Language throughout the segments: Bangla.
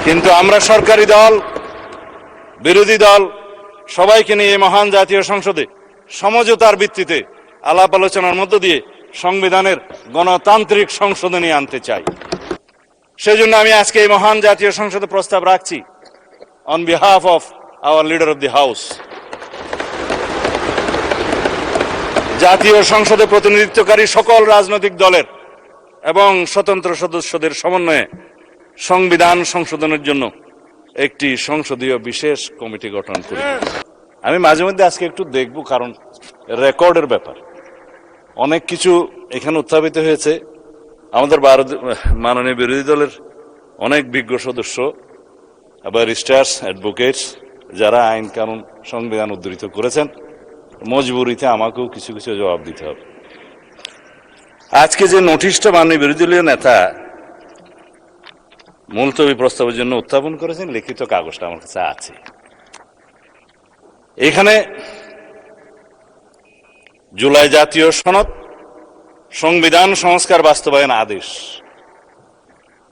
কিন্তু আমরা সরকারি দল, বিরোধী দল সবাইকে নিয়ে এই মহান জাতীয় সংসদে সমঝোতার ভিত্তিতে আলাপ আলোচনার মধ্য দিয়ে সংবিধানের গণতান্ত্রিক সংশোধনী আনতে চাই। সেজন্য আমি আজকে এই মহান জাতীয় সংসদে প্রস্তাব রাখছি on behalf of our leader of the house. জাতীয় সংসদে প্রতিনিধিত্বকারী সকল রাজনৈতিক দলের এবং স্বতন্ত্র সদস্যদের সমন্বয়ে সংবিধান সংশোধনের জন্য একটি সংসদীয় বিশেষ কমিটি গঠন করি। আমি মাঝে মধ্যে আজকে একটু দেখব, কারণ রেকর্ডের ব্যাপার অনেক কিছু এখানে উত্থাপিত হয়েছে। আমাদের মাননীয় বিরোধী দলের অনেক বিজ্ঞ সদস্য, ব্যারিস্টার্স, অ্যাডভোকেটস, যারা আইন কানুন সংবিধান উদ্ধৃত করেছেন, মজবুরিতে আমাকেও কিছু কিছু জবাব দিতে হবে। আজকে যে নোটিশটা মাননীয় বিরোধী দলীয় নেতা মুলতবি প্রস্তাবের জন্য উত্থাপন করেছেন, লিখিত কাগজটা আমার কাছে আছে। এখানে জুলাই জাতীয় সনদ, সংবিধান সংস্কার বাস্তবায়ন আদেশ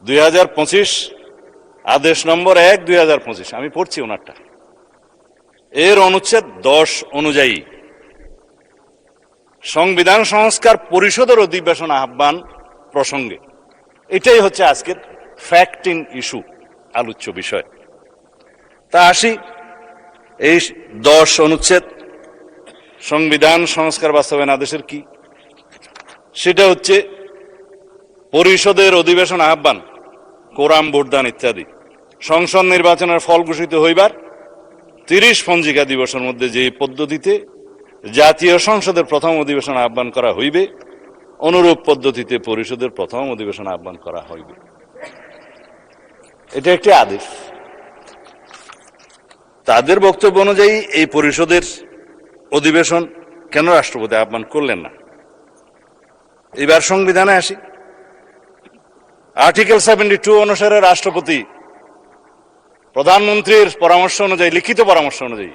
2025, আদেশ নম্বর 1 2025, আমি পড়ছি ওনারটা। এর অনুচ্ছেদ 10 অনুযায়ী সংবিধান সংস্কার পরিষদের অধিবেশন আহ্বান প্রসঙ্গে, এটাই হচ্ছে আজকের ফ্যাক্টিং ইস্যু, আলোচ্য বিষয়। তা আসি, এই 10 অনুচ্ছেদ সংবিধান সংস্কার বাস্তবায়ন আদেশের কি? সেটা হচ্ছে পরিষদের অধিবেশন আহ্বান, কোরাম ভোটদান ইত্যাদি সংসদ নির্বাচনের ফল ঘোষিত হইবার 30 পঞ্জিকা দিবসের মধ্যে যে পদ্ধতিতে জাতীয় সংসদের প্রথম অধিবেশন আহ্বান করা হইবে, অনুরূপ পদ্ধতিতে পরিষদের প্রথম অধিবেশন আহ্বান করা হইবে। এটা একটি আদেশ। তাদের বক্তব্য অনুযায়ী এই পরিষদের অধিবেশন কেন রাষ্ট্রপতি আহ্বান করলেন না? এবার সংবিধানে আসি। আর্টিকেল 72 অনুসারে রাষ্ট্রপতি প্রধানমন্ত্রীর পরামর্শ অনুযায়ী, লিখিত পরামর্শ অনুযায়ী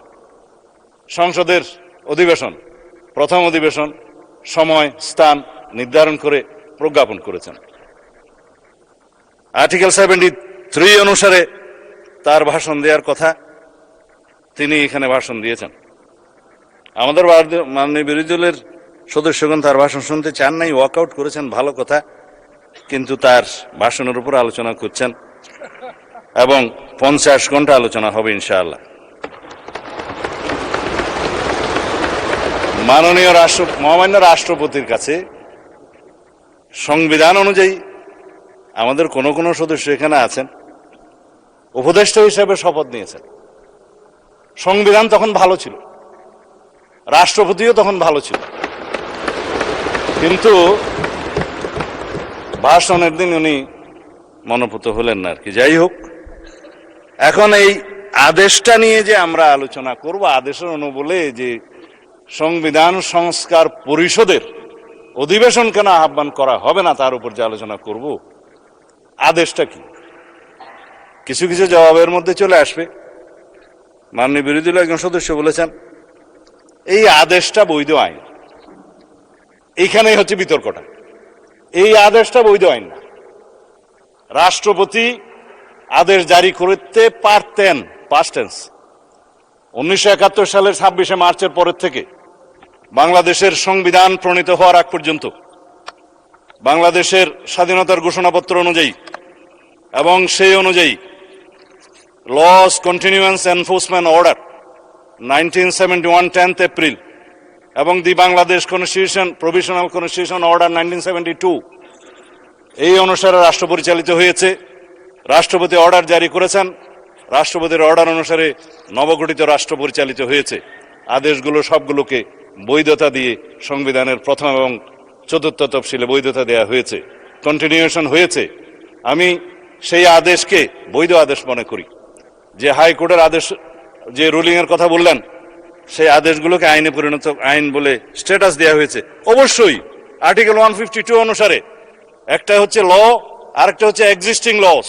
সংসদের অধিবেশন, প্রথম অধিবেশন, সময় স্থান নির্ধারণ করে প্রজ্ঞাপন করেছেন। আর্টিকেল 73 অনুসারে তার ভাষণ দেওয়ার কথা, তিনি এখানে ভাষণ দিয়েছেন। আমাদের মাননীয় বিরোধী দলের সদস্যগণ তার ভাষণ শুনতে চান নাই, ওয়াকআউট করেছেন, ভালো কথা, কিন্তু তার ভাষণের উপর আলোচনা করছেন এবং 50 ঘন্টা আলোচনা হবে ইনশাআল্লাহ। মাননীয় মহামান্য রাষ্ট্রপতির কাছে সংবিধান অনুযায়ী আমাদের কোন কোন সদস্য এখানে আছেন, উপদেষ্টা হিসেবে শপথ নিয়েছেন। সংবিধান তখন ভালো ছিল, রাষ্ট্রপতিও তখন ভালো ছিল, কিন্তু ভাষণের দিন উনি মনোপুত হলেন না আর কি। যাই হোক, এখন এই আদেশটা নিয়ে যে আমরা আলোচনা করব, আদেশের অনুবলে যে সংবিধান সংস্কার পরিষদের অধিবেশন কেন আহ্বান করা হবে না, তার উপর যে আলোচনা করব, আদেশটা কি? কিছু কিছু জবাবের মধ্যে চলে আসবে। মাননীয় বিরোধী দলের একজন সদস্য বলেছেন এই আদেশটা বৈধ আইন। এইখানেই হচ্ছে বিতর্কটা। এই আদেশটা বৈধ আইন না। রাষ্ট্রপতি আদেশ জারি করতে পারতেন, পাস্ট টেন্স। 1971 সালের 26শে মার্চের পরের থেকে বাংলাদেশের সংবিধান প্রণীত হওয়ার আগ পর্যন্ত বাংলাদেশের স্বাধীনতার ঘোষণাপত্র অনুযায়ী এবং সেই অনুযায়ী laws continuance enforcement order 1971 10th April এবং the Bangladesh constitution provisional constitution order 1972, এই অনুসারে রাষ্ট্র পরিচালিত হয়েছে। রাষ্ট্রপতি অর্ডার জারি করেছেন, রাষ্ট্রপতির অর্ডার অনুসারে নবগঠিত রাষ্ট্র পরিচালিত হয়েছে। আদেশগুলো সবগুলোকে বৈধতা দিয়ে সংবিধানের প্রথম এবং 4th তফসিলে বৈধতা দেওয়া হয়েছে, কন্টিনিউশন হয়েছে। আমি সেই আদেশকে বৈধ আদেশ মনে করি। যে হাইকোর্টের আদেশ, যে রুলিং এর কথা বললেন, সেই আদেশগুলোকে আইনে পরিণত আইন বলে স্ট্যাটাস দেওয়া হয়েছে। অবশ্যই আর্টিকেল 152 অনুসারে একটা হচ্ছে ল, আরেকটা হচ্ছে এক্সিস্টিং লস।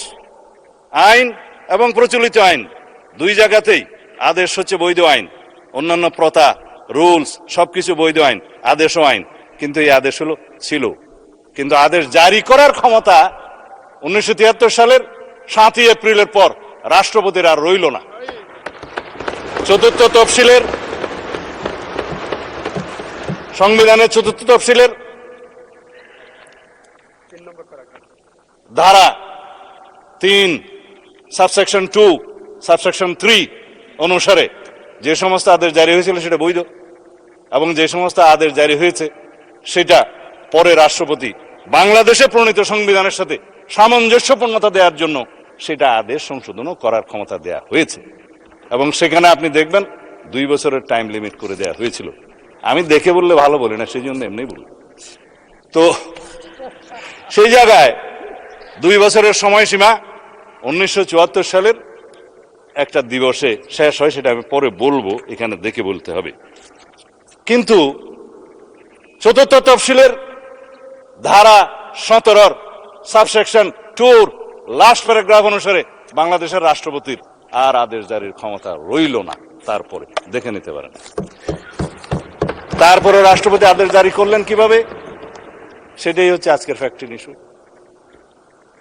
আইন এবং প্রচলিত আইন দুই জায়গাতেই আদেশ হচ্ছে বৈধ আইন। অন্যান্য প্রথা, রুলস সবকিছু বৈধ আইন, আদেশও আইন। কিন্তু এই আদেশ ছিল, কিন্তু আদেশ জারি করার ক্ষমতা 1973 সালের 7ই এপ্রিলের পর রাষ্ট্রপতির আর রইল না। চতুর্থ তফসিলের সংবিধানের চতুর্থ তফসিলের ধারা 3 সাবসেকশন 2 সাবসেকশন 3 অনুসারে যে সমস্ত আদেশ জারি হয়েছিল সেটা বৈধ, এবং যে সমস্ত আদেশ জারি হয়েছে সেটা পরে রাষ্ট্রপতি বাংলাদেশে প্রণীত সংবিধানের সাথে সামঞ্জস্যপূর্ণতা দেওয়ার জন্য সেটা আদেশ সংশোধনও করার ক্ষমতা দেয়া হয়েছে। এবং সেখানে আপনি দেখবেন 2 বছরের টাইম লিমিট করে দেওয়া হয়েছিল। আমি দেখে বললে ভালো বলি না, সেই জন্য এমনি বলি। তো সেই জায়গায় 2 বছরের সময়সীমা 1974 সালের একটা দিবসে শেষ হয়, সেটা আমি পরে বলবো, এখানে দেখে বলতে হবে। কিন্তু চতুর্থ তফসিলের ধারা 17 সাবসেকশন 2 লাস্ট প্যারাগ্রাফ অনুসারে বাংলাদেশের রাষ্ট্রপতির আর আদেশ জারির ক্ষমতা রইল না। তারপরে দেখে নিতে পারেন। তারপরে রাষ্ট্রপতি আদেশ জারি করলেন কিভাবে, সেটাই হচ্ছে আজকের ফ্যাক্টরি ইস্যু।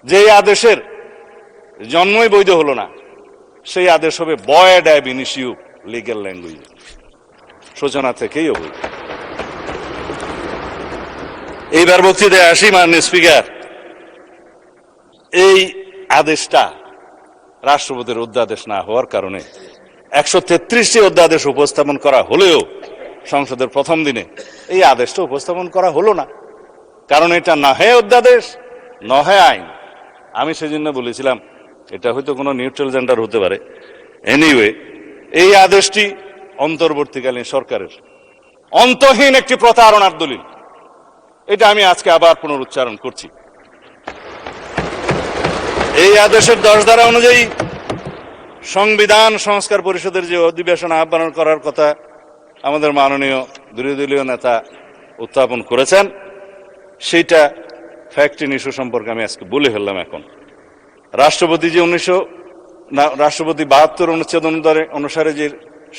যেই আদেশের জন্মই বৈধ হলো না, সেই আদেশ হবে ভয়েড অ্যাব ইনিশিও লিগ্যাল ল্যাঙ্গুয়েজ, সূচনা থেকেই অবৈধ। এইবার বক্তৃতায় আসি। মাননীয় স্পিকার, এই আদেশটা রাষ্ট্রপতির অধ্যাদেশ না হওয়ার কারণে 133টি অধ্যাদেশ উপস্থাপন করা হলেও সংসদের প্রথম দিনে এই আদেশটা উপস্থাপন করা হলো না, কারণ এটা না হয় অধ্যাদেশ না হয় আইন। আমি সেজন্য বলেছিলাম এটা হয়তো কোনো নিউট্রাল জেন্ডার হতে পারে। এনিওয়ে, এই আদেশটি অন্তর্বর্তীকালীন সরকারের অন্তহীন একটি প্রতারণার দলিল, এটা আমি আজকে আবার পুনরুচ্চারণ করছি। এই আদেশের 10 ধারা অনুযায়ী সংবিধান সংস্কার পরিষদের যে অধিবেশন আহ্বান করার কথা আমাদের মাননীয় বিরোধী দলীয় নেতা উত্থাপন করেছেন, সেইটা ফ্যাক্ট ইন ইস্যু সম্পর্কে আমি আজকে বলে ফেললাম। এখন রাষ্ট্রপতি যে 72 অনুচ্ছেদ অনুসারে যে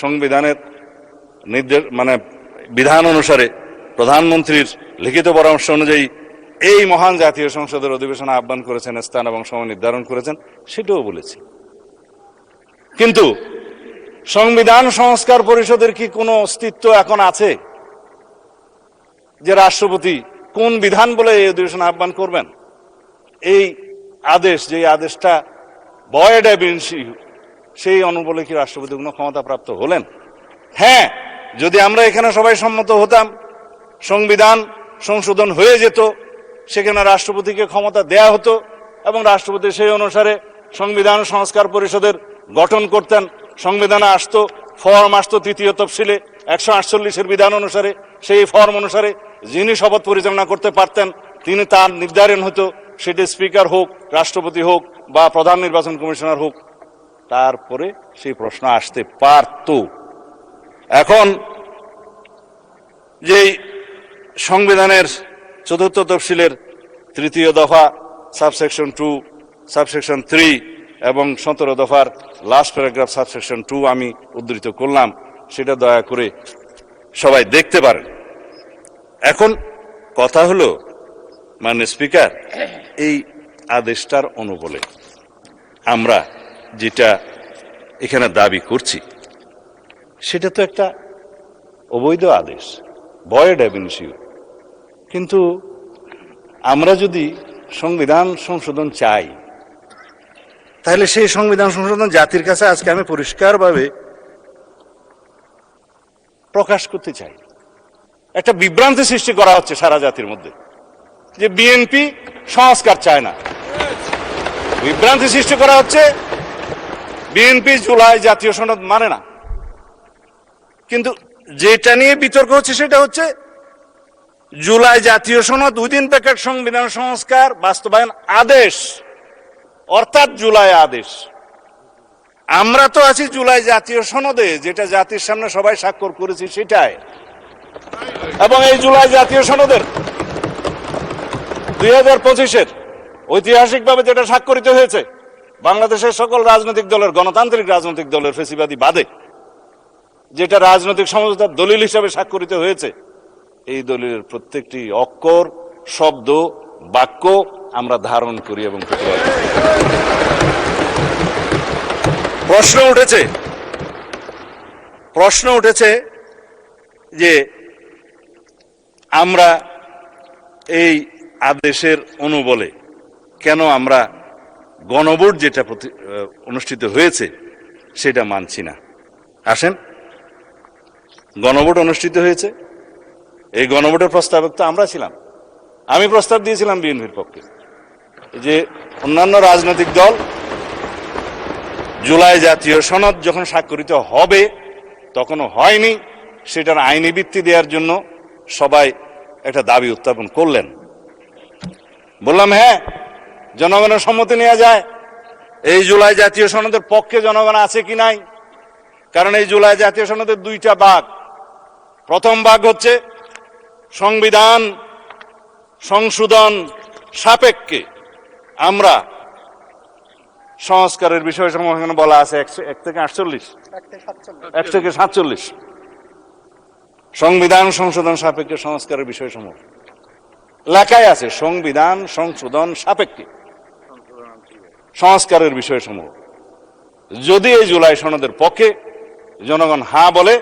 সংবিধানের নির্দেশ বিধান অনুসারে প্রধানমন্ত্রীর লিখিত পরামর্শ অনুযায়ী এই মহান জাতীয় সংসদের অধিবেশন আহ্বান করেছেন, স্থান এবং সময় নির্ধারণ করেছেন, সেটাও বলেছি। কিন্তু সংবিধান সংস্কার পরিষদের কি কোনো অস্তিত্ব এখন আছে যে রাষ্ট্রপতি কোন বিধান বলে এই অধিবেশন আহ্বান করবেন? এই আদেশ, যে আদেশটা ভয়েড অ্যাব ইনিশিও, সেই অনুবলে কি রাষ্ট্রপতি কোনো ক্ষমতা প্রাপ্ত হলেন? হ্যাঁ, যদি আমরা এখানে সবাই সম্মত হতাম, সংবিধান সংশোধন হয়ে যেত, সেখানে রাষ্ট্রপতিকে ক্ষমতা দেয়া হতো এবং রাষ্ট্রপতি সেই অনুসারে সংবিধান সংস্কার পরিষদের গঠন করতেন। সংবিধানে আসতো, ফর্ম আসতো 3য় তফসিলে 148-এর বিধান অনুসারে। সেই ফর্ম অনুসারে যিনি শপথ পরিচালনা করতে পারতেন তিনি, তার নির্ধারণ হতো, সেটি স্পিকার হোক, রাষ্ট্রপতি হোক বা প্রধান নির্বাচন কমিশনার হোক। তারপরে সেই প্রশ্ন আসতে পারত। এখন যেই সংবিধানের 4র্থ তফসিলের 3য় দফা সাবসেকশন 2 সাবসেকশন 3 এবং 17 দফার লাস্ট প্যারাগ্রাফ সাবসেকশন 2 আমি উদ্ধৃত করলাম, সেটা দয়া করে সবাই দেখতে পারেন। এখন কথা হলো, মাননীয় স্পিকার, এই আদেশটার অনুবলে আমরা যেটা এখানে দাবি করছি সেটা তো একটা অবৈধ আদেশ, ভয়েড অ্যাব ইনিশিও। কিন্তু আমরা যদি সংবিধান সংশোধন চাই, তাহলে সেই সংবিধান সংশোধন জাতির কাছে আজকে আমি পরিষ্কারভাবে প্রকাশ করতে চাই। একটা বিভ্রান্তি সৃষ্টি করা হচ্ছে সারা জাতির মধ্যে যে বিএনপি সংস্কার চায় না। বিভ্রান্তি সৃষ্টি করা হচ্ছে বিএনপি জুলাই জাতীয় সনদ মানে না। কিন্তু যেটা নিয়ে বিতর্ক হচ্ছে সেটা হচ্ছে জুলাই জাতীয় সনদ উইদিন ব্র্যাকেট সংবিধান সংস্কার বাস্তবায়ন আদেশ, অর্থাৎ জুলাই আদেশ। আমরা তো আছি জুলাই জাতীয় সনদে, যেটা জাতির সামনে সবাই স্বাক্ষর করেছি সেটাই। এবং এই জুলাই জাতীয় সনদের 2025-এর ঐতিহাসিকভাবে যেটা স্বাক্ষরিত হয়েছে, বাংলাদেশের সকল রাজনৈতিক দলের, গণতান্ত্রিক রাজনৈতিক দলের ফেসিবাদী বাদে যেটা রাজনৈতিক সমঝোতার দলিল হিসাবে স্বাক্ষরিত হয়েছে, এই দলিলের প্রত্যেকটি অক্ষর, শব্দ, বাক্য আমরা ধারণ করি এবং প্রতিবাদ করি। প্রশ্ন উঠেছে যে আমরা এই আদেশের অনুবলে কেন আমরা গণভোট যেটা অনুষ্ঠিত হয়েছে সেটা মানছি না। আসেন, গণভোট অনুষ্ঠিত হয়েছে, এই গণভোটের প্রস্তাবক তো আমরা ছিলাম। আমি প্রস্তাব দিয়েছিলাম বিএনপির পক্ষে যে অন্যান্য রাজনৈতিক দল জুলাই জাতীয় সনদ যখন স্বাক্ষরিত হবে, তখনও হয়নি, সেটার আইনি ভিত্তি দেওয়ার জন্য সবাই একটা দাবি উত্থাপন করলেন। বললাম হ্যাঁ, জনগণের সম্মতি নেওয়া যায়। এই জুলাই জাতীয় সনদের পক্ষে জনগণ আছে কি নাই? কারণ এই জুলাই জাতীয় সনদের দুইটা ভাগ। প্রথম ভাগ হচ্ছে সংবিধান সংশোধন সাপেক্ষে আমরা সংস্কারের বিষয়সমূহ এখানে বলা আছে 1 থেকে 47 সংবিধান সংশোধন সাপেক্ষে সংস্কারের বিষয়সমূহ লেখাই আছে। সংবিধান সংশোধন সাপেক্ষে সংস্কারের বিষয়সমূহ যদি এই জুলাই সনদের পক্ষে জনগণ হ্যাঁ বলে,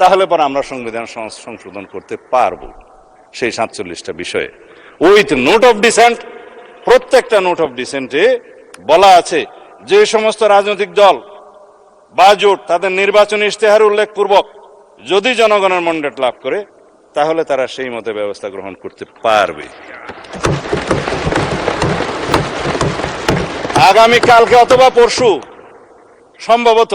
তাহলে পরে আমরা সংবিধান সংশোধন করতে পারবো সেই 47টা বিষয়ে। উইথ নোট অফ ডিসেন্ট, প্রত্যেকটা নোট অফ ডিসেন্টে বলা আছে যে সমস্ত রাজনৈতিক দল বা জোট তাদের নির্বাচনী ইশতেহার উল্লেখপূর্বক যদি জনগণের ম্যান্ডেট লাভ করে, তাহলে তারা সেই মতে ব্যবস্থা গ্রহণ করতে পারবে। আগামী কালকে অথবা পরশু সম্ভবত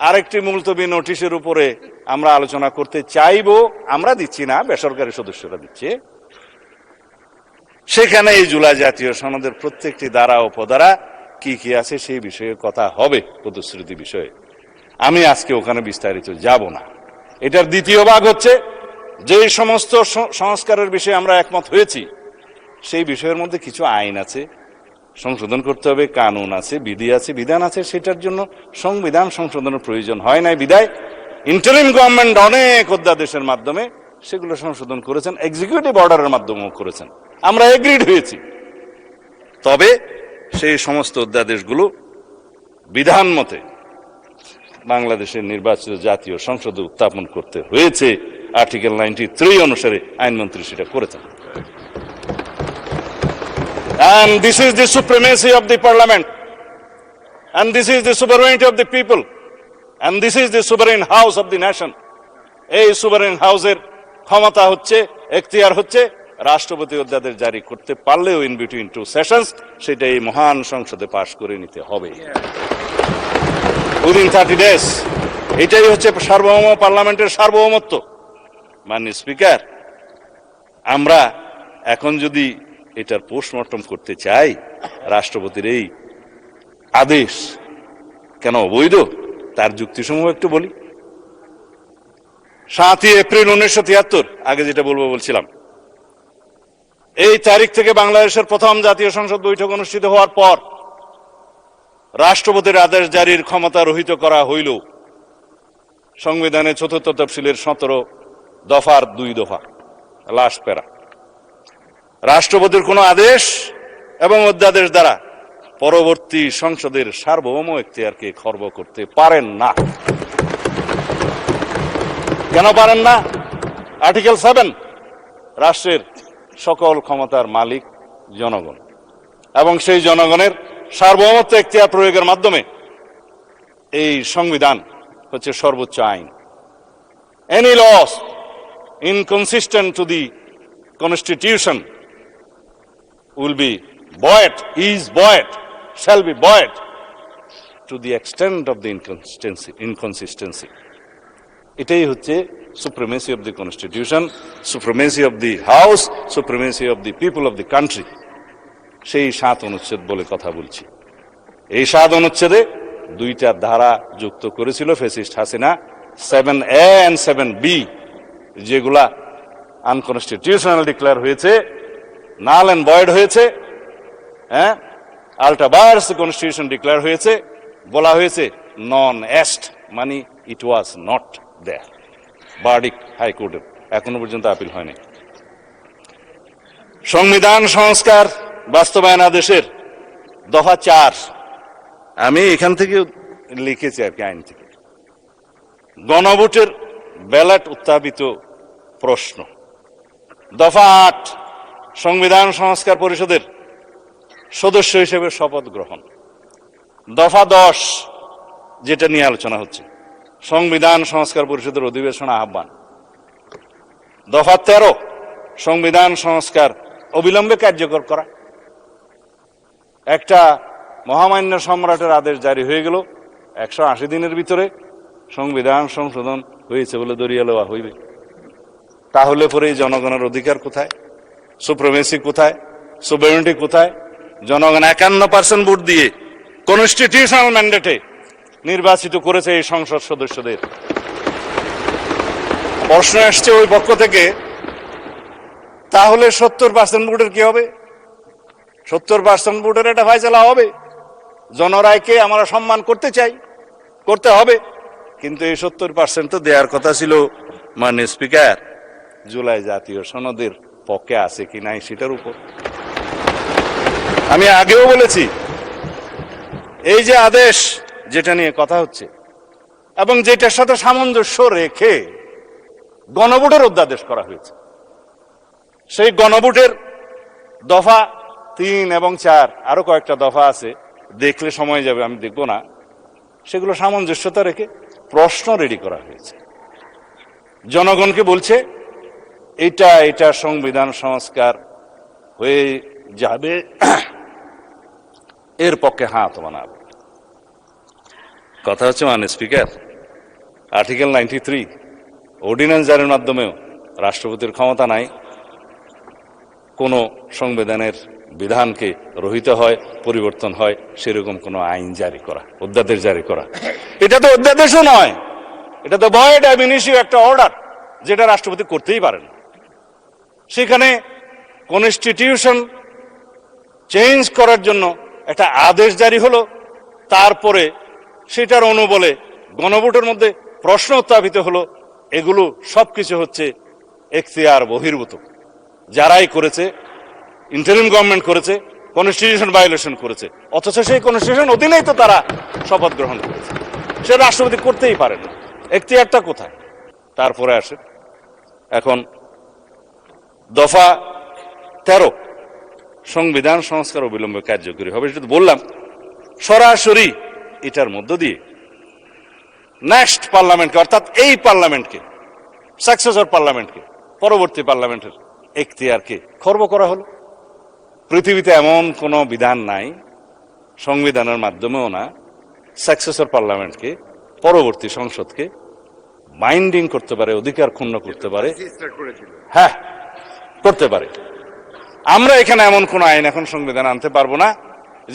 আরেকটি মুলতবি নোটিশের উপরে আমরা আলোচনা করতে চাইব। আমরা দিচ্ছি না, বেসরকারি সদস্যরা দিচ্ছে। সেখানে এই জুলাই জাতীয় সনদের প্রত্যেকটি ধারা ও উপধারা কি কি আছে সেই বিষয়ে কথা হবে, প্রতিশ্রুতি বিষয়ে। আমি আজকে ওখানে বিস্তারিত যাব না। এটার দ্বিতীয় ভাগ হচ্ছে যে সমস্ত সংস্কারের বিষয়ে আমরা একমত হয়েছি, সেই বিষয়ের মধ্যে কিছু আইন আছে, সংশোধন করতে হবে, কানুন আছে, বিধি আছে, বিধান আছে, সেটার জন্য সংবিধান সংশোধনের প্রয়োজন হয় নাই বিধায় ইন্টারিম গভর্নমেন্ট অনেক অধ্যাদেশের মাধ্যমে সেগুলো সংশোধন করেছেন, এক্সিকিউটিভ অর্ডারের মাধ্যমেও করেছেন। আমরা এগ্রিড হয়েছি। তবে সেই সমস্ত অধ্যাদেশগুলো বিধান মতে বাংলাদেশের নির্বাচিত জাতীয় সংসদে উত্থাপন করতে হয়েছে। আর্টিকেল 93 অনুসারে আইনমন্ত্রী সেটা করেছেন। And this is the supremacy of the parliament, and this is the sovereignty of the people, and this is the sovereign house of the nation. এই sovereign হাউসের ক্ষমতা হচ্ছে, এখতিয়ার হচ্ছে রাষ্ট্রপতি অধ্যাদেশ জারি করতে পারলেও ইন বিটুইন 2 সেশনস সেটা এই মহান সংসদে পাশ করে নিতে হবে উইদিন 30 ডেজ। এটাই হচ্ছে সার্বভৌম পার্লামেন্টের সার্বভৌমত্ব। মাননীয় স্পিকার, আমরা এখন যদি এটার পোস্টমর্টম করতে চাই, রাষ্ট্রপতির এই আদেশ কেন অবৈধ, তার যুক্তিসমূহ একটু বলি। 7 এপ্রিল 1973, আগে যেটা বলছিলাম, এই তারিখ থেকে বাংলাদেশের প্রথম জাতীয় সংসদ বৈঠক অনুষ্ঠিত হওয়ার পর রাষ্ট্রপতির আদেশ জারির ক্ষমতা রহিত করা হইল সংবিধানে 4th তফসিলের 17 দফার 2 দফা, লাস্ট প্যারা। রাষ্ট্রপতির কোন আদেশ এবং অধ্যাদেশ দ্বারা পরবর্তী সংসদের সার্বভৌম এখতিয়ারকে খর্ব করতে পারেন না। কেন পারেন না? আর্টিকেল 7, রাষ্ট্রের সকল ক্ষমতার মালিক জনগণ, এবং সেই জনগণের সার্বভৌমত্ব এখতিয়ার প্রয়োগের মাধ্যমে এই সংবিধান হচ্ছে সর্বোচ্চ আইন। Any laws inconsistent to the constitution will be buoyed, is buoyed, shall be buoyed to the extent of the inconsistency. এটাই হচ্ছে supremacy of the constitution, supremacy of the house, supremacy of the people of the country. সেই 7 অনুচ্ছেদ বলে কথা বলছি। এই 7 অনুচ্ছেদে 2টা ধারা যুক্ত করেছিল fascist Hasina, 7A and 7B, যেগুলা আনকনস্টিটিউশনাল ডিক্লেয়ার হয়েছে, নাল এন্ড ভয়েড হয়েছে, হ্যাঁ, আল্টা ভায়ার্স কনস্টিটিউশন ডিক্লেয়ার হয়েছে। বলা হয়েছে নন এস্ট, মানে ইট ওয়াজ নট দেয়ার। ভার্ডিক্ট হাইকোর্টের এখনো পর্যন্ত আপিল হয়নি। সংবিধান সংস্কার বাস্তবায়ন আদেশের দফা 4, আমি এখান থেকে লিখেছে আর কি আইন থেকে। গণভোটের ব্যালট উত্থাপিত প্রশ্ন, দফা ৮ সংবিধান সংস্কার পরিষদের সদস্য হিসেবে শপথ গ্রহণ। দফা ১০ যেটা নিয়ে আলোচনা হচ্ছে, সংবিধান সংস্কার পরিষদের অধিবেশন আহ্বান। দফা ১৩ সংবিধান সংস্কার অবিলম্বে কার্যকর করা। একটা মহামান্য সম্রাটের আদেশ জারি হয়ে গেল, ১৮০ দিনের ভিতরে সংবিধান সংশোধন হয়েছে বলে দরিয়া লওয়া হইবে। তাহলে পরে জনগণের অধিকার কোথায়, সুপ্রিমেসি কোথায়, সুভেরেনিটি কোথায়? জনগণ ৫১% ভোট দিয়ে কনস্টিটিউশনাল ম্যান্ডেটে নির্বাচিত করেছে এই সংসদ সদস্যদের। প্রশ্ন আসছে ওই পক্ষ থেকে, তাহলে ৭০% ভোটের কি হবে? ৭০% ভোটের একটা ফয়সালা হবে। জনরায়কে আমরা সম্মান করতে চাই, করতে হবে, কিন্তু এই ৭০% তো দেওয়ার কথা ছিল মাননীয় স্পিকার জুলাই জাতীয় সনদের পক্ষে আছে কি নাই সেটার উপর। আমি আগেও বলেছি, এই যে আদেশ যেটা নিয়ে কথা হচ্ছে এবং যেটার সাথে সামঞ্জস্য রেখে গণভোটের অধ্যাদেশ করা হয়েছে, সেই গণভোটের দফা ৩ এবং ৪ আরো কয়েকটা দফা আছে, দেখলে সময় যাবে, আমি দেখব না। সেগুলো সামঞ্জস্যতা রেখে প্রশ্ন রেডি করা হয়েছে। জনগণকে বলছে এটা সংবিধান সংস্কার হয়ে যাবে, এর পক্ষে হ্যাঁ অথবা না। কথা হচ্ছে মাননীয় স্পিকার, আর্টিকেল 93 অর্ডিন্যান্স জারির মাধ্যমেও রাষ্ট্রপতির ক্ষমতা নাই কোন সংবিধানের বিধানকে রহিত হয়, পরিবর্তন হয় সেরকম কোন আইন জারি করা, অধ্যাদেশ জারি করা। এটা তো অধ্যাদেশও নয়, এটা তো ভয়েড অ্যাব ইনিশিও একটা অর্ডার, যেটা রাষ্ট্রপতি করতেই পারেন। সেখানে কনস্টিটিউশন চেঞ্জ করার জন্য একটা আদেশ জারি হলো, তারপরে সেটার অনুবলে গণভোটের মধ্যে প্রশ্ন উত্থাপিত হলো। এগুলো সবকিছু হচ্ছে এখতিয়ার বহির্ভূত। যারাই করেছে, ইন্টারিম গভর্নমেন্ট করেছে, কনস্টিটিউশন ভায়োলেশন করেছে, অথচ সেই কনস্টিটিউশন অধীনেই তো তারা শপথ গ্রহণ করেছে। সে রাষ্ট্রপতি করতেই পারেন না, এখতিয়ারটা কোথায়? তারপরে আসে এখন দফা ১৩ সংবিধান সংস্কার অবিলম্বে কার্যকরী হবে। সেটা বললাম, সরাসরি এটার মধ্য দিয়ে নেক্সট পার্লামেন্টকে, অর্থাৎ এই পার্লামেন্টকে, সাকসেসর পার্লামেন্টকে, পরবর্তী পার্লামেন্টের এখতিয়ারকে খর্ব করা হলো। পৃথিবীতে এমন কোন বিধান নাই, সংবিধানের মাধ্যমেও না, সাকসেসর পার্লামেন্টকে, পরবর্তী সংসদকে বাইন্ডিং করতে পারে, অধিকার ক্ষুণ্ণ করতে পারে। হ্যাঁ, করতে পারে। আমরা এখানে এমন কোন আইন এখন সংবিধান আনতে পারবো না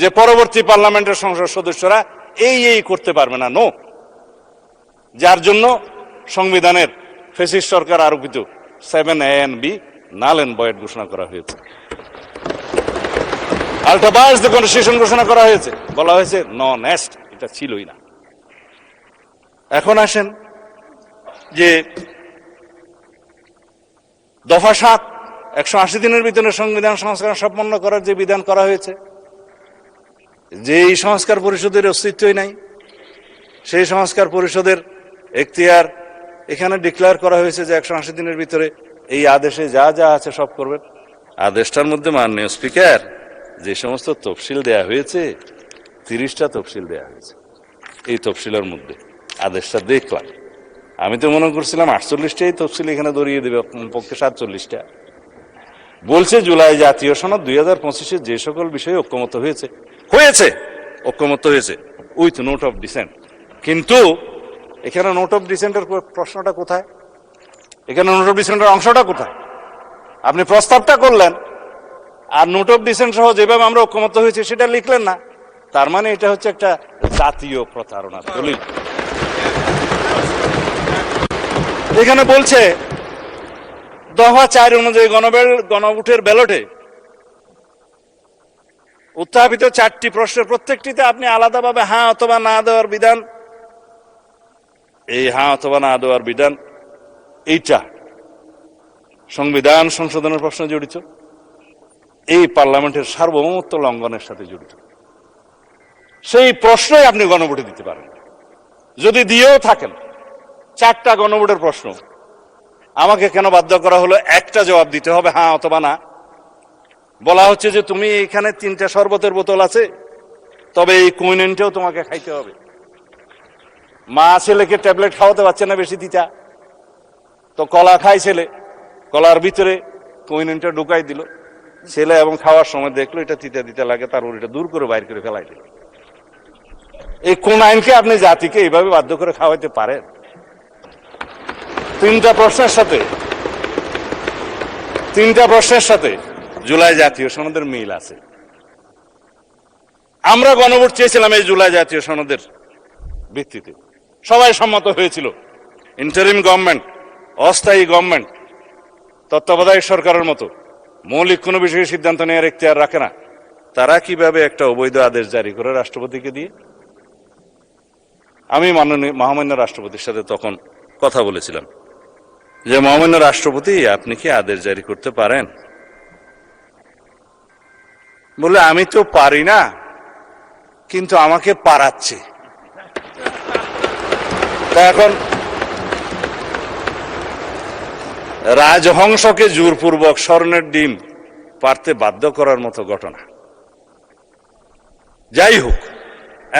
যে পরবর্তী পার্লামেন্টের সংসদ সদস্যরা এই করতে পারবে না। নো, যার জন্য সংবিধানের ফ্যাসিস্ট সরকার আরোপিত 7A and B null and void ঘোষণা করা হয়েছে, আল্টাবাস দ্য কনস্টিটিউশন ঘোষণা করা হয়েছে, বলা হয়েছে নন এস্ট, এটা ছিলই না। এখন আসেন যে দফা ৭ ১৮০ দিনের ভিতরে সংবিধান সংস্কার সম্পন্ন করার যে বিধান করা হয়েছে, যে এই সংস্কার পরিষদের অস্তিত্বই নাই, সেই সংস্কার পরিষদের এখতিয়ার এখানে ডিক্লেয়ার করা হয়েছে যে ১৮০ দিনের ভিতরে এই আদেশে যা যা আছে সব করবেন। আদেশটার মধ্যে মাননীয় স্পিকার যে সমস্ত তফসিল দেয়া হয়েছে, 30টা তফসিল দেয়া হয়েছে। এই তফসিলের মধ্যে আদেশটা দেখলাম, আমি তো মনে করছিলাম 48টাই তফসিল এখানে ধরিয়ে দেবে, পক্ষে 47টা। বলছে জুলাই জাতীয় সনদ 2025-এ যে সকল বিষয়ে ঐক্যমত হয়েছে ঐক্যমত হয়েছে উইথ নোট অফ ডিসেন্ট। কিন্তু এখানে নোট অফ ডিসেন্টের প্রশ্নটা কোথায়? এখানে নোট অফ ডিসেন্টের অংশটা কোথায়? আপনি প্রস্তাবটা করলেন আর নোট অফ ডিসেন্ট সহ যেভাবে আমরা ঐক্যমত হয়েছে সেটা লিখলেন না। তার মানে এটা হচ্ছে একটা জাতীয় প্রতারণা দলিল। এখানে বলছে দফা ৪ অনুযায়ী গণভোটের ব্যালটে উত্থাপিত 4টি প্রশ্নের প্রত্যেকটিতে আপনি আলাদাভাবে হ্যাঁ অথবা না দেওয়ার বিধান, এই হ্যাঁ অথবা না দেওয়ার বিধান এইটা সংবিধান সংশোধনের প্রশ্ন জড়িত, এই পার্লামেন্টের সার্বভৌমত্ব লঙ্ঘনের সাথে জড়িত। সেই প্রশ্নই আপনি গণভোটে দিতে পারেন। যদি দিয়েও থাকেন 4টা গণভোটের প্রশ্ন, আমাকে কেন বাধ্য করা হলো একটা জবাব দিতে হবে, হ্যাঁ অথবা না? বলা হচ্ছে যে তুমি এখানে 3টা শরবতের বোতল আছে, তবে এই কুইনেনটাও তোমাকে খাইতে হবে। মা ছেলেকে ট্যাবলেট খাওয়াতে পারছে না বেশি তিতা, তো কলা খায় ছেলে, কলার ভিতরে কুইনেনটা ঢুকাই দিল ছেলে, এবং খাওয়ার সময় দেখলো এটা তিতা তিতা লাগে, তারপর এটা দূর করে বাইর করে ফেলাই দিল। এই কোন আইনকে আপনি জাতিকে এইভাবে বাধ্য করে খাওয়াইতে পারেন? 3টা প্রশ্নের সাথে জুলাই জাতীয় সনদের মিল আছে। আমরা গণভোট চেয়েছিলাম এই জুলাই জাতীয় সনদের ভিত্তিতে, সবাই সম্মত হয়েছিল। ইন্টারিম গভর্নমেন্ট, অস্থায়ী গভর্নমেন্ট, তত্ত্বাবধায়ক সরকারের মতো মৌলিক কোনো বিষয়ে সিদ্ধান্ত নেওয়ার এখতিয়ার রাখে না, তারা কিভাবে একটা অবৈধ আদেশ জারি করে রাষ্ট্রপতিকে দিয়ে? আমি মহামান্য রাষ্ট্রপতির সাথে তখন কথা বলেছিলাম যে মহামান্য রাষ্ট্রপতি, আপনি কি আদেশ জারি করতে পারেন? বলে আমি তো পারি না, কিন্তু আমাকে পারাচ্ছে। তা এখন রাজহংসকে জোরপূর্বক স্বর্ণের ডিম পারতে বাধ্য করার মতো ঘটনা। যাই হোক,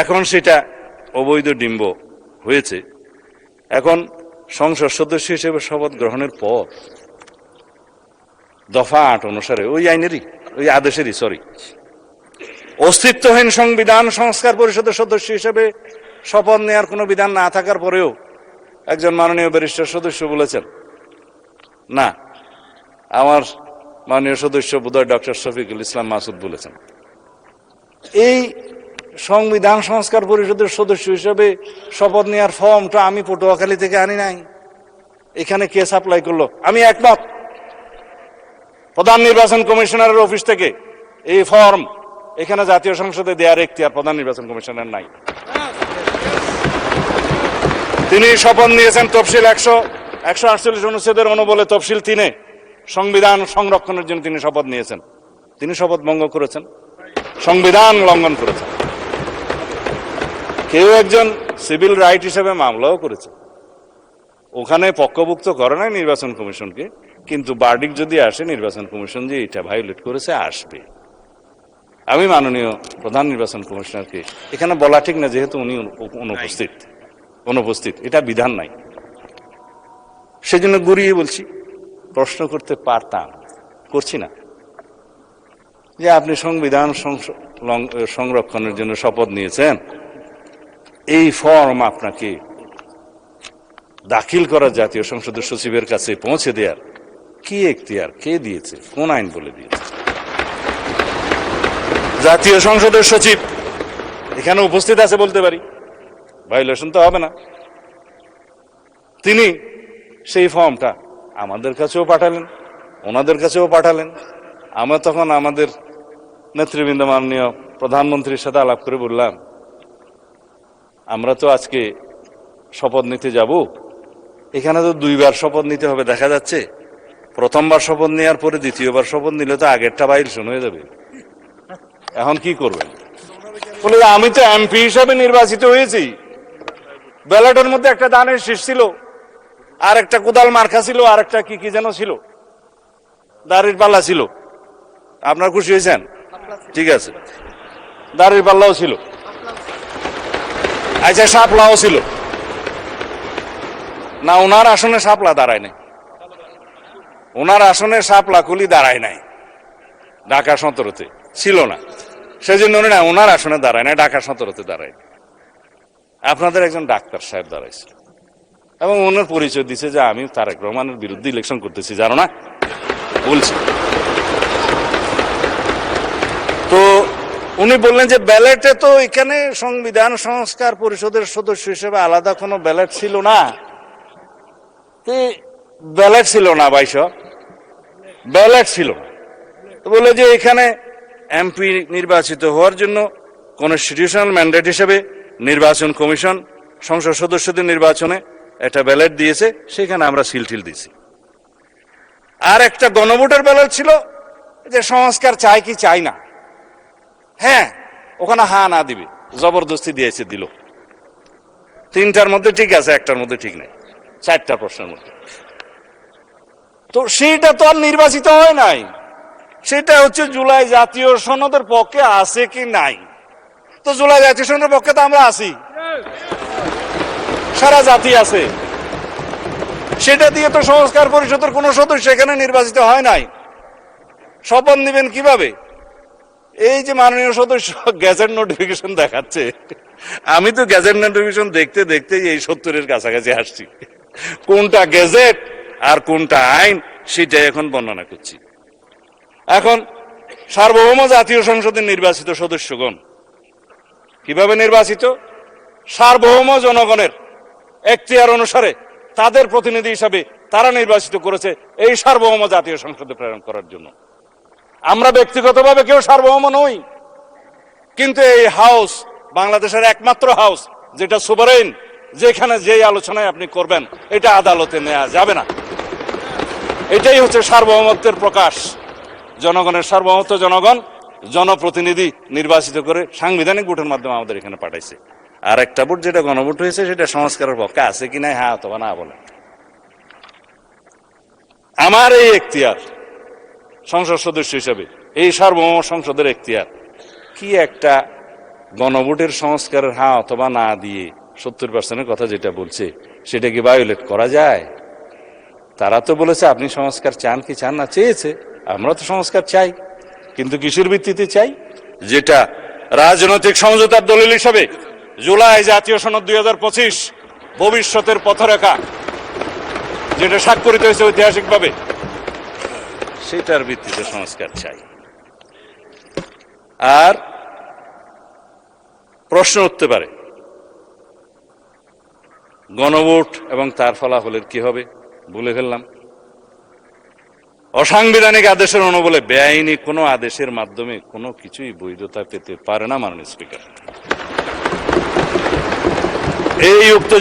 এখন সেটা অবৈধ ডিম্ব হয়েছে। এখন সংসদ সদস্য হিসেবে শপথ গ্রহণের পর দফা 8 অনুসারে ওই আইনেরই, ওই আদেশেরই, অস্তিত্বহীন সংবিধান সংস্কার পরিষদের সদস্য হিসেবে শপথ নেওয়ার কোনো বিধান না থাকার পরেও একজন মাননীয় ব্যারিস্টার সদস্য বলেছেন, না, আমার মাননীয় সদস্য বোধহয় ডক্টর শফিকুল ইসলাম মাসুদ বলেছেন, এই সংবিধান সংস্কার পরিষদের সদস্য হিসেবে শপথ নেওয়ার ফর্মটা আমি পটুয়াখালী থেকে আনি নাই, এখানে কে সাপ্লাই করলো? আমি একমত, প্রধান নির্বাচন কমিশনারের অফিস থেকে এই ফর্ম এখানে জাতীয় সংসদে দেওয়ার এখতিয়ার প্রধান নির্বাচন কমিশনার নাই। তিনি শপথ নিয়েছেন তফসিল 148 অনুচ্ছেদের অনুবলে তফসিল 3-এ সংবিধান সংরক্ষণের জন্য তিনি শপথ নিয়েছেন। তিনি শপথ ভঙ্গ করেছেন, সংবিধান লঙ্ঘন করেছেন। কেউ একজন সিভিল রাইট হিসেবে মামলাও করেছে, ওখানে পক্ষভুক্ত করে নাই নির্বাচন কমিশনকে, কিন্তু বার্ডিক যদি আসে নির্বাচন কমিশন যে এটা ভায়োলেট করেছে আসবে। আমি মাননীয় প্রধান নির্বাচন কমিশনারকে এখানে বলা ঠিক না, যেহেতু উনি অনুপস্থিত, এটা বিধান নাই, সেজন্য ঘুরিয়ে বলছি, প্রশ্ন করতে পারতাম, করছি না, যে আপনি সংবিধান সংরক্ষণের জন্য শপথ নিয়েছেন, এই ফর্ম আপনাকে দাখিল করা জাতীয় সংসদের সচিবের কাছে পৌঁছে দেওয়ার কি এখতিয়ার কে দিয়েছে, কোন আইন বলে দিয়েছে? জাতীয় সংসদের সচিব এখানে উপস্থিত আছে বলতে পারি, ভায়োলেশন তো হবে না। তিনি সেই ফর্মটা আমাদের কাছেও পাঠালেন, ওনাদের কাছেও পাঠালেন। আমরা তখন আমাদের নেতৃবৃন্দ মাননীয় প্রধানমন্ত্রীর সাথে আলাপ করে বললাম, আমরা তো আজকে শপথ নিতে যাব, এখানে তো 2বার শপথ নিতে হবে, দেখা যাচ্ছে প্রথমবার শপথ নেওয়ার পরে দ্বিতীয়বার শপথ নিলে তো আগেরটা ভায়োলেশন হয়ে যাবে, এখন কি করবেন? বলে আমি তো এমপি হিসাবে নির্বাচিত হয়েছি, ব্যালটের মধ্যে একটা ধানের শীষ ছিল, আর একটা কোদাল মার্কা ছিল, আর একটা কি যেন ছিল, দাড়ির পাল্লা ছিল। আপনার খুশি হয়েছেন? ঠিক আছে, দাড়ির পাল্লাও ছিল, আচ্ছা শাপলাও ছিল না? ওনার আসনে শাপলা দাঁড়ায় নাই, ওনার আসনে শাপলা কুলি দাঁড়ায় নাই, ঢাকা 17-তে ছিল না, সেজন্য না ওনার আসনে দাঁড়ায় নাই, ঢাকা 17-তে দাঁড়ায়। আপনাদের একজন ডাক্তার সাহেব দাঁড়াইছে এবং ওনার পরিচয় দিছে যে আমি তারেক রহমানের বিরুদ্ধে ইলেকশন করতেছি, জানো না বলছি। তো উনি বললেন যে ব্যালটে তো এখানে সংবিধান সংস্কার পরিষদের সদস্য হিসেবে আলাদা কোনো ব্যালট ছিল না। ব্যালট ছিল না, 22 ব্যালট ছিল। বলে যে এখানে এমপি নির্বাচিত হওয়ার জন্য কনস্টিটিউশনাল ম্যান্ডেট হিসেবে নির্বাচন কমিশন সংসদ সদস্যদের নির্বাচনে একটা ব্যালট দিয়েছে, সেখানে আমরা সিলটিল দিয়েছি। আর একটা গণভোটের ব্যালট ছিল যে সংস্কার চাই কি চাই না, হ্যাঁ ওখানে হা না দিবে, জবরদস্তি দিয়েছে, দিল। তিনটার মধ্যে ঠিক আছে, একটার মধ্যে ঠিক নেই, চারটা প্রশ্নের মধ্যে। তো সেটা তো আর নির্বাচিত হয় নাই, সেটা হচ্ছে জুলাই জাতীয় সনদের পক্ষে আছে কি নাই। তো জুলাই জাতীয় সনদের পক্ষে তো আমরা আছি, সারা জাতি আছে। সেটা দিয়ে তো সংস্কার পরিষদের কোন সদস্য এখানে নির্বাচিত হয় নাই। শপথ নেবেন কিভাবে? এই যে মাননীয় সদস্য গ্যাজেট নোটিফিকেশন দেখাচ্ছে, আমি তো গ্যাজেট নোটিফিকেশন দেখতে দেখতে এই 70-এর কাছাকাছি আসছি। কোনটা গ্যাজেট আর কোনটা আইন সেটা এখন বর্ণনা করছি। এখন সার্বভৌম জাতীয় সংসদের নির্বাচিত সদস্যগণ কিভাবে নির্বাচিত? সার্বভৌম জনগণের এখতিয়ার অনুসারে তাদের প্রতিনিধি হিসাবে তারা নির্বাচিত করেছে এই সার্বভৌম জাতীয় সংসদে প্রেরণ করার জন্য। আমরা ব্যক্তিগতভাবে কেউ সার্বভৌম নই, কিন্তু এই হাউস বাংলাদেশের একমাত্র হাউস যেটা সুভারেন, যেখানে যেই আলোচনায় আপনি করবেন এটা আদালতে নেওয়া যাবে না। এটাই হচ্ছে সার্বভৌমত্বের প্রকাশ। জনগণের সার্বভৌমত্ব, জনগণ জনপ্রতিনিধি নির্বাচিত করে সাংবিধানিক ভোটের মাধ্যমে আমাদের এখানে পাঠাইছে। আর একটা ভোট যেটা গণভোট হয়েছে সেটা সংস্কারের পক্ষে আছে কিনা হ্যাঁ অথবা না বলে। আমার এই এখতিয়ার সংসদ সদস্য হিসেবে, এই সার্বভৌম সংসদের এখতিয়ার কি একটা গণভোটের সংস্কারের হ্যাঁ অথবা না দিয়ে 70% কথা যেটা বলছে সেটা কি ভায়োলেট করা যায়? তারা তো বলেছে আপনি সংস্কার চান কি চান না, চেয়েছে। আমরা তো সংস্কার চাই, কিন্তু কিসের ভিত্তিতে চাই? যেটা রাজনৈতিক সমঝোতার দলিল হিসাবে জুলাই জাতীয় সনদ 2025 ভবিষ্যতের পথরেখা যেটা স্বাক্ষরিত হয়েছে ঐতিহাসিকভাবে, সেটার ভিত্তিতে সংস্কার চাই। আর প্রশ্ন উঠতে পারে গণভোট এবং তার ফলাফলের কি হবে? বলে ফেললাম, অসাংবিধানিক আদেশের অনুবলে বেআইনি কোনো আদেশের মাধ্যমে কোনো কিছুই বৈধতা পেতে পারে না মাননীয় স্পিকার। এই উক্ত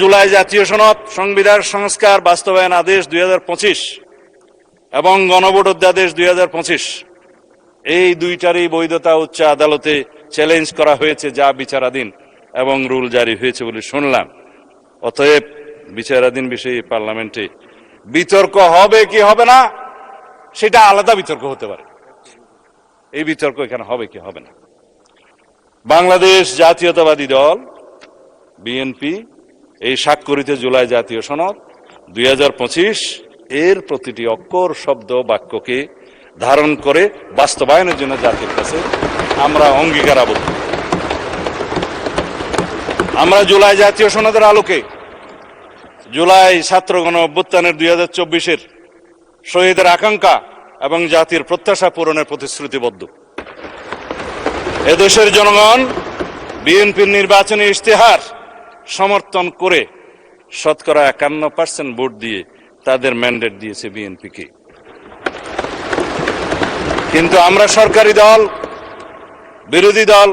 জুলাই জাতীয় সনদ, সংবিধান সংস্কার বাস্তবায়ন আদেশ 2025 এবং গণভোট অধ্যাদেশ 2025, এই দুইটারই বৈধতা উচ্চ আদালতে চ্যালেঞ্জ করা হয়েছে, যা বিচারাধীন এবং রুল জারি হয়েছে বলে শুনলাম। অতএব বিচারাধীন বিষয়ে পার্লামেন্টে বিতর্ক হবে কি হবে না সেটা আলাদা বিতর্ক হতে পারে, এই বিতর্ক এখানে হবে কি হবে না। বাংলাদেশ জাতীয়তাবাদী দল বিএনপি এই স্বাক্ষরিত জুলাই জাতীয় সনদ 2025 এর প্রতিটি অক্ষর, শব্দ, বাক্যকে ধারণ করে বাস্তবায়নের জন্য জাতির কাছে আমরা অঙ্গীকারাবদ্ধ। আমরা জুলাই জাতীয় সনদের আলোকে জুলাই ছাত্র গণ অভ্যুত্থানের 2024-এর শহীদের আকাঙ্ক্ষা এবং জাতির প্রত্যাশা পূরণের প্রতিশ্রুতিবদ্ধ। এদেশের জনগণ বিএনপির নির্বাচনী ইশতেহার সমর্থন করে শতকরা 51% ভোট দিয়ে তাদের ম্যান্ডেট দিয়েছে বিএনপিকে। কিন্তু আমরা সরকারি দল, বিরোধী দল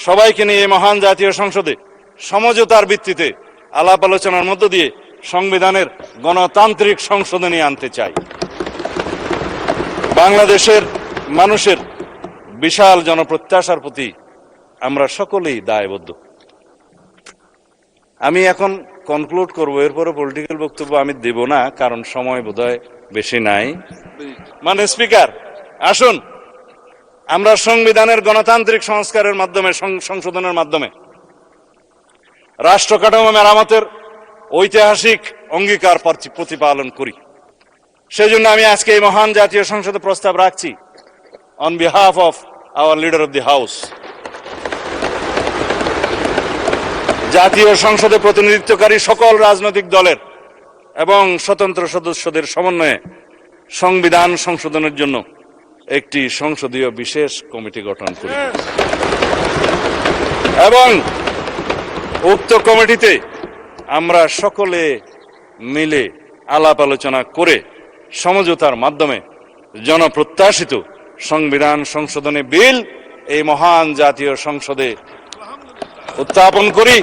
সবাইকে নিয়ে মহান জাতীয় সংসদে সমঝোতার ভিত্তিতে আলাপ আলোচনার মধ্য দিয়ে সংবিধানের গণতান্ত্রিক সংশোধনী আনতে চাই। বাংলাদেশের মানুষের বিশাল জনপ্রত্যাশার প্রতি আমরা সকলেই দায়বদ্ধ। আমি এখন কনক্লুড করবো, এরপরে পলিটিক্যাল বক্তব্য আমি দেব না, কারণ সময় বোধহয় বেশি নাই। মানে স্পিকার, আসুন আমরা সংবিধানের গণতান্ত্রিক সংস্কারের মাধ্যমে, সংশোধনের মাধ্যমে রাষ্ট্র কাঠামো মেরামতের ঐতিহাসিক অঙ্গীকার প্রতিপালন করি। সেজন্য আমি আজকে এই মহান জাতীয় সংসদে প্রস্তাব রাখছি on behalf of our leader of the house. জাতীয় সংসদে প্রতিনিধিত্বকারী সকল রাজনৈতিক দলের এবং স্বতন্ত্র সদস্যদের সমন্বয়ে সংবিধান সংশোধনের জন্য একটি সংসদীয় বিশেষ কমিটি গঠন করি এবং উক্ত কমিটিতে আমরা সকলে মিলে আলাপ আলোচনা করে সমঝোতার মাধ্যমে জনপ্রত্যাশিত সংবিধান সংশোধনী বিল এই মহান জাতীয় সংসদে উত্থাপন করি